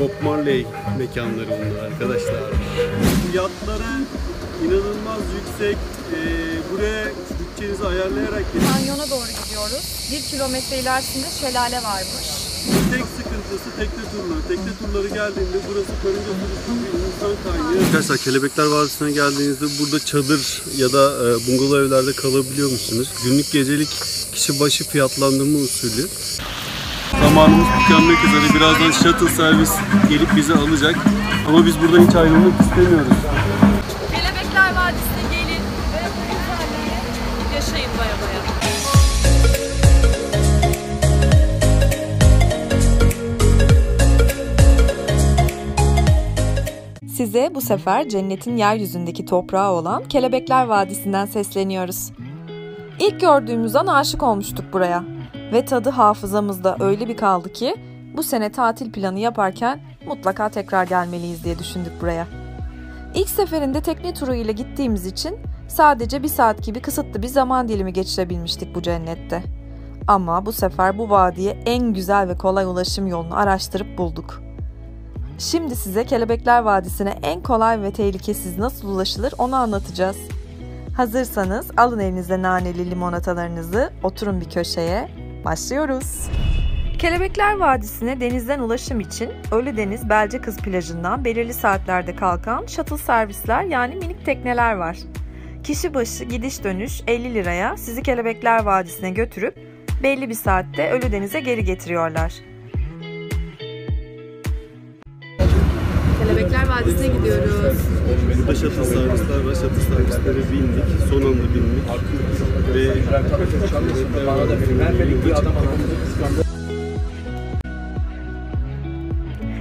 Bob Marley mekanları bunlar arkadaşlar. Fiyatları inanılmaz yüksek. Buraya bütçenizi ayarlayarak gelin. Kanyona doğru gidiyoruz. 1 kilometre ilerisinde şelale varmış. Tek sıkıntısı tekne turları. Tekne turları geldiğinde burası karınca turizmi bir insan kaynağı. Arkadaşlar Kelebekler Vadisi'ne geldiğinizde burada çadır ya da bungalov evlerde kalabiliyor musunuz? Günlük gecelik kişi başı fiyatlandırma usulü. Zamanımız tükenmek üzere. Birazdan shuttle servis gelip bizi alacak. Ama biz buradan hiç ayrılmak istemiyoruz. Kelebekler Vadisi'ne gelin ve bu güzelliği yaşayın baya baya. Size bu sefer cennetin yeryüzündeki toprağı olan Kelebekler Vadisi'nden sesleniyoruz. İlk gördüğümüz an aşık olmuştuk buraya. Ve tadı hafızamızda öyle bir kaldı ki bu sene tatil planı yaparken mutlaka tekrar gelmeliyiz diye düşündük buraya. İlk seferinde tekne turu ile gittiğimiz için sadece 1 saat gibi kısıtlı bir zaman dilimi geçirebilmiştik bu cennette. Ama bu sefer bu vadiye en güzel ve kolay ulaşım yolunu araştırıp bulduk. Şimdi size Kelebekler Vadisi'ne en kolay ve tehlikesiz nasıl ulaşılır onu anlatacağız. Hazırsanız alın elinize naneli limonatalarınızı, oturun bir köşeye, başlıyoruz. Kelebekler Vadisi'ne denizden ulaşım için Ölüdeniz Belcekız plajından belirli saatlerde kalkan shuttle servisler yani minik tekneler var. Kişi başı gidiş dönüş 50 liraya sizi Kelebekler Vadisi'ne götürüp belli bir saatte Ölüdeniz'e geri getiriyorlar. Kelebekler Vadisi'ne gidiyoruz. Burada shuttle servisler var. Shuttle servislere bindik. Son anda bindik. Ve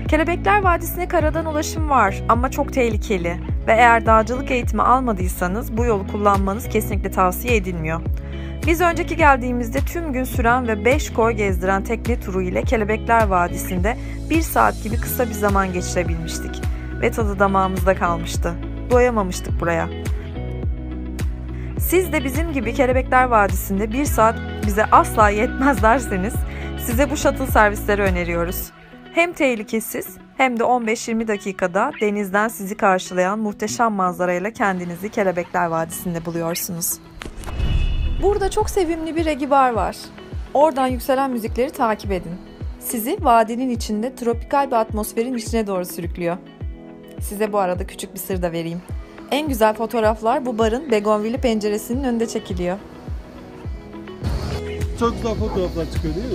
Kelebekler Vadisi'ne karadan ulaşım var ama çok tehlikeli ve eğer dağcılık eğitimi almadıysanız bu yolu kullanmanız kesinlikle tavsiye edilmiyor. Biz önceki geldiğimizde tüm gün süren ve 5 koy gezdiren tekne turu ile Kelebekler Vadisi'nde 1 saat gibi kısa bir zaman geçirebilmiştik ve tadı damağımızda kalmıştı. Doyamamıştık buraya. Siz de bizim gibi Kelebekler Vadisi'nde 1 saat bize asla yetmez derseniz size bu shuttle servisleri öneriyoruz. Hem tehlikesiz hem de 15-20 dakikada denizden sizi karşılayan muhteşem manzarayla kendinizi Kelebekler Vadisi'nde buluyorsunuz. Burada çok sevimli bir regi bar var. Oradan yükselen müzikleri takip edin. Sizi vadinin içinde tropikal bir atmosferin içine doğru sürüklüyor. Size bu arada küçük bir sır da vereyim. En güzel fotoğraflar bu barın begonvili penceresinin önünde çekiliyor. çok güzel fotoğraflar çıkıyor değil mi?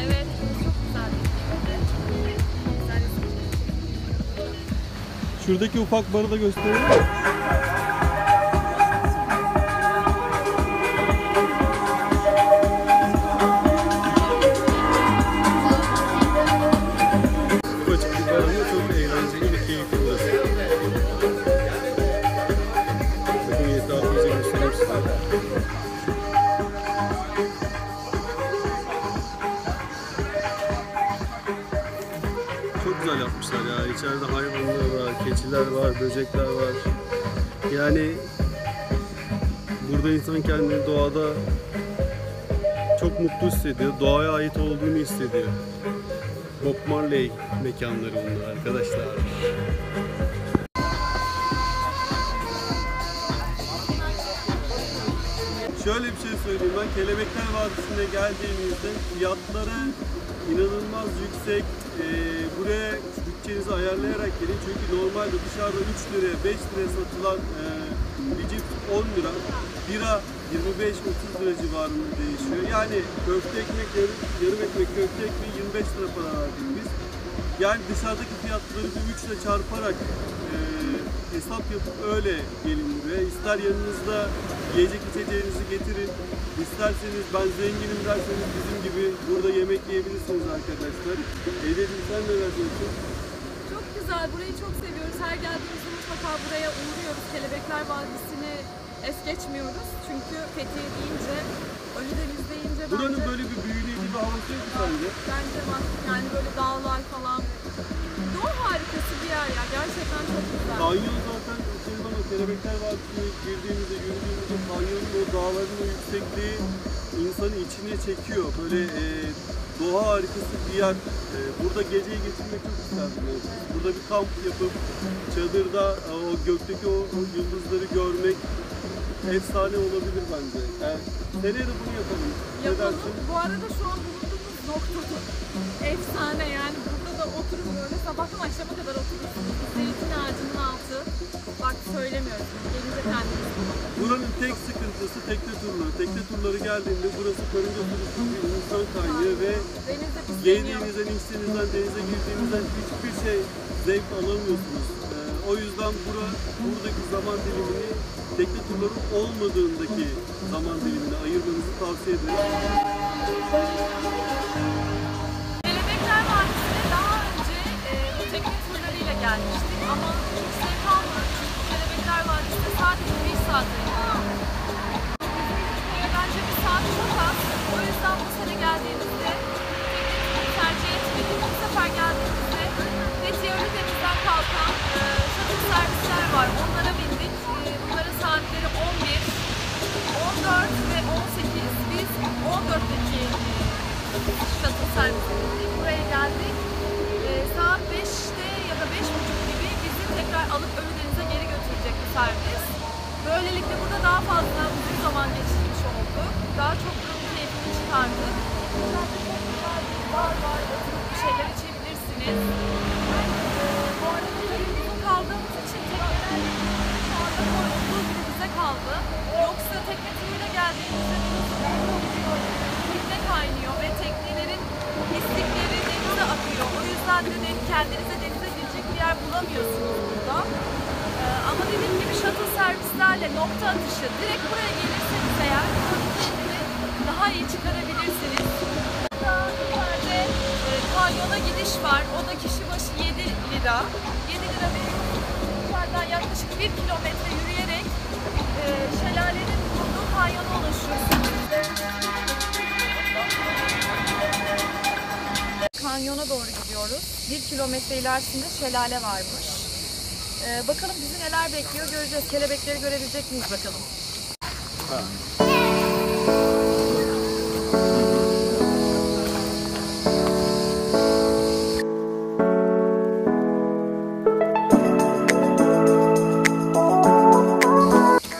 Evet, çok güzel. Şuradaki ufak barı da gösterelim. Çok eğlenceli ve keyifli burası. Bakın etrafınıza göstereyim size. Çok güzel yapmışlar ya. İçeride hayvanlar var, keçiler var, böcekler var. Yani burada insan kendini doğada çok mutlu hissediyor. Doğaya ait olduğunu hissediyor. Bob Marley mekanları bunlar arkadaşlar. Şöyle bir şey söyleyeyim, ben Kelebekler Vadisi'ne geldiğimizde fiyatları inanılmaz yüksek. Buraya bütçenizi ayarlayarak gelin çünkü normalde dışarıda 3 liraya 5 liraya satılan bir cips 10 lira, bira 25-30 lira civarında değişiyor. Yani köfte ekmek, yarım ekmek köfte ekmeği 25 lira para verdik biz. Yani dışarıdaki fiyatları 3 ile çarparak hesap yapıp öyle gelin buraya. İster yanınızda yiyecek içeceğinizi getirin. İsterseniz ben zenginim derseniz bizim gibi burada yemek yiyebilirsiniz arkadaşlar. Eylül'ün sen neler diyorsun? Çok güzel. Burayı çok seviyoruz. Her geldiğimizde mutlaka buraya uğruyoruz. Kelebekler Vadisi'ni es geçmiyoruz. Çünkü Fethiye deyince, Ölüdeniz deyince Buranın bence... böyle bir büyüleyici bir havası yok mu sence? Bence var. Yani böyle dağlar falan. Doğa harikası bir yer ya. Gerçekten çok güzel. Kanyon zaten o Kelebekler Vadisi'ne girdiğimizde, yürüdüğümüzde kanyonun o dağların o yüksekliği insanı içine çekiyor. Böyle doğa harikası bir yer. Burada geceyi geçirmek çok isterdim. Yani. Burada bir kamp yapıp çadırda o gökteki o yıldızları görmek efsane olabilir bence. Yani seneye de bunu yapalım. Ne Yapalım. dersin? Bu arada şu an bulunduğumuz noktada efsane yani. Burada da oturup böyle sabahtan akşama kadar oturursunuz. Zeytin ağacının altı. Bak söylemiyoruz. Gelince kendiniz bulun. Buranın tek sıkıntısı tekne turları. Tekne turları geldiğinde burası karınca turusu bir insan kaynağı ve Denizde pisleniyor. yediğinizden, içtiğinizden, denize girdiğinizden hiçbir şey zevk alamıyorsunuz. O yüzden buradaki zaman dilimini tekne turları olmadığındaki zaman dilimine ayırmanızı tavsiye ederim. Kelebekler Vadisi'ne daha önce bu tekne turlarıyla gelmiştik ama hiç zevk almadık. Çünkü Kelebekler Vadisi'ne sadece 1 saat ayırıyor. Bence 1 saat çok az. O yüzden bu sene geldiğimizde tekne turu tercih etmedik. Bu sefer geldiğimizde Fethiye Ölüdeniz'den kalkan shuttle servisler var. Onlara bindik. Bunların saatleri 11, 14 ve 18. Biz 14'teki shuttle servisine bindik. Buraya geldik. Saat 5'te ya da 5.30 gibi bizi tekrar alıp Ölüdeniz'e geri götürecek bu servis. Böylelikle burada daha fazla uzun zaman geçirmiş olduk. Daha çok buranın keyfini çıkardık. Burada çok güzel bir bar var. Oturup bir şeyler içebilirsiniz. Bu arada tabii uzun kaldığımız için tekneler şu anda koyduğu gibi bize kaldı. Yoksa tekne turuyla geldiğimizde tekne kaynıyor ve teknelerin pislikleri denize akıyor. O yüzden de kendinize denize girecek bir yer bulamıyorsunuz burada. Ama dediğim gibi shuttle servislerle nokta atışı direkt buraya gelirseniz eğer kendini daha iyi çıkarabilirsiniz. Burada yukarıda kanyona gidiş var. O da kişi başı 7 lira. 7 lira veriyorsunuz. Yukarıdan yaklaşık 1 kilometre yürüyerek şelalenin bulunduğu kanyona ulaşıyorsunuz. Kanyona doğru gidiyoruz. 1 kilometre ilerisinde şelale varmış. Bakalım bizi neler bekliyor göreceğiz. Kelebekleri görebilecek miyiz bakalım.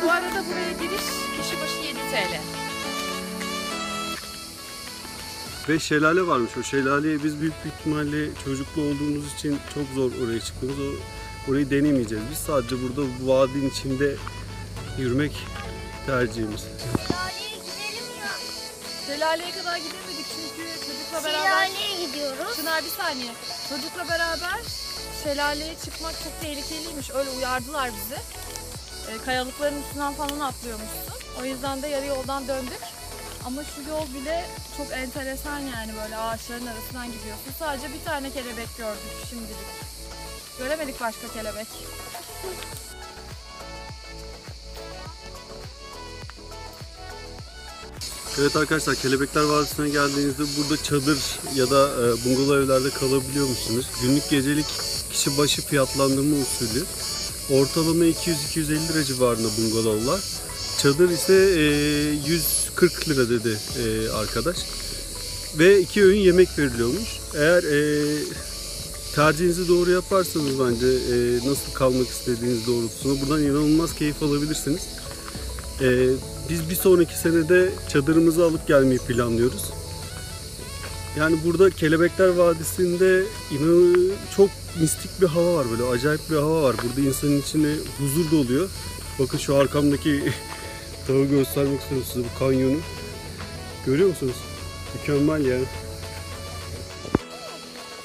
Bu arada buraya giriş kişi başı 7 TL. Ve şelale varmış. O şelaleye biz büyük bir ihtimalle çocuklu olduğumuz için çok zor oraya çıkmamız. Orayı denemeyeceğiz. Biz sadece burada bu vadinin içinde yürümek tercihimiz. Şelaleye gidelim ya. Şelaleye kadar gidemedik çünkü çocukla beraber... Şelaleye gidiyoruz. Çınar bir saniye. Çocukla beraber şelaleye çıkmak çok tehlikeliymiş. Öyle uyardılar bizi. Kayalıkların üstünden falan atlıyormuşsun. O yüzden de yarı yoldan döndük. Ama şu yol bile çok enteresan yani böyle ağaçların arasından gidiyorsun. Sadece bir tane kelebek gördük şimdilik. Göremedik başka kelebek. Evet arkadaşlar, Kelebekler Vadisi'ne geldiğinizde burada çadır ya da bungalov evlerde kalabiliyor musunuz? Günlük gecelik kişi başı fiyatlandırma usulü. Ortalama 200-250 lira civarında bungalovlar. Çadır ise 140 lira dedi arkadaş. Ve 2 öğün yemek veriliyormuş. Eğer tercihinizi doğru yaparsanız bence nasıl kalmak istediğiniz doğrultusunda buradan inanılmaz keyif alabilirsiniz. Biz bir sonraki senede çadırımızı alıp gelmeyi planlıyoruz. Yani burada Kelebekler Vadisi'nde çok mistik bir hava var, böyle acayip bir hava var. Burada insanın içine huzur doluyor. Bakın şu arkamdaki dağı göstermek istiyorum size, bu kanyonu. Görüyor musunuz? Mükemmel yani.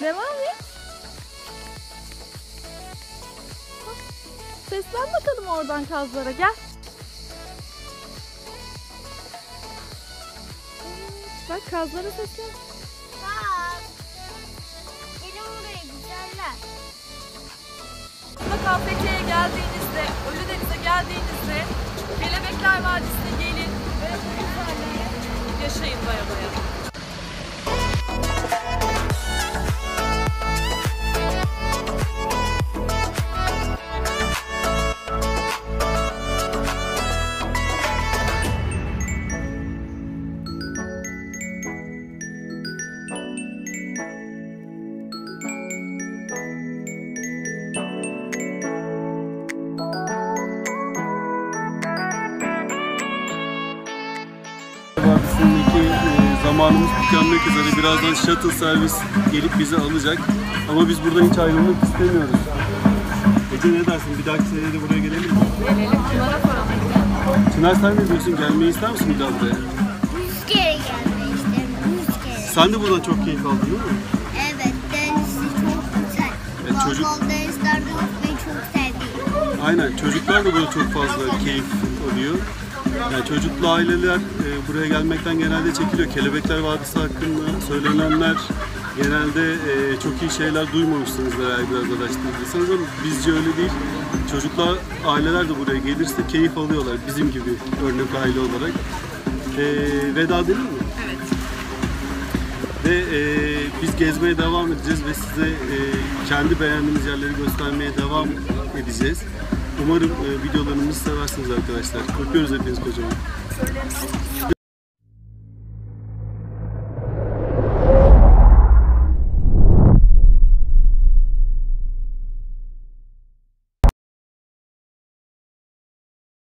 Devam et. Seslen bakalım oradan kazlara, gel. Bak kazlara seslen. Bak. Gelin buraya güzeller. Mutlaka Fethiye'ye geldiğinizde, Ölüdeniz'e geldiğinizde Kelebekler Vadisi'ne gelin ve bu güzelliği yaşayın baya baya. Vadisi'ndeki zamanımız tükenmek üzere. Birazdan shuttle servis gelip bizi alacak. Ama biz buradan hiç ayrılmak istemiyoruz. Ece ne dersin? Bir dahaki sene de buraya gelelim mi? Gelelim Çınar'a soralım. Çınar sen ne diyorsun? Gelmeyi ister misin bir daha buraya? 100 kere gelmek isterim. 100 kere. Sen de buradan çok keyif aldın değil mi? Evet, denizi çok güzel. Evet, çocuk- Bol bol denizlerde yüzmeyi çok sevdim. Aynen. Çocuklar da burada çok fazla keyif alıyor. Yani çocuklu aileler buraya gelmekten genelde çekiliyor. Kelebekler Vadisi hakkında söylenenler genelde çok iyi şeyler duymamışsınızdır eğer biraz araştırdıysanız, ama bizce öyle değil. Çocuklar, aileler de buraya gelirse keyif alıyorlar bizim gibi örnek aile olarak. Veda edelim mi? Evet. Ve biz gezmeye devam edeceğiz ve size kendi beğendiğimiz yerleri göstermeye devam edeceğiz. Umarım videolarımızı seversiniz arkadaşlar. Öpüyoruz hepiniz kocaman.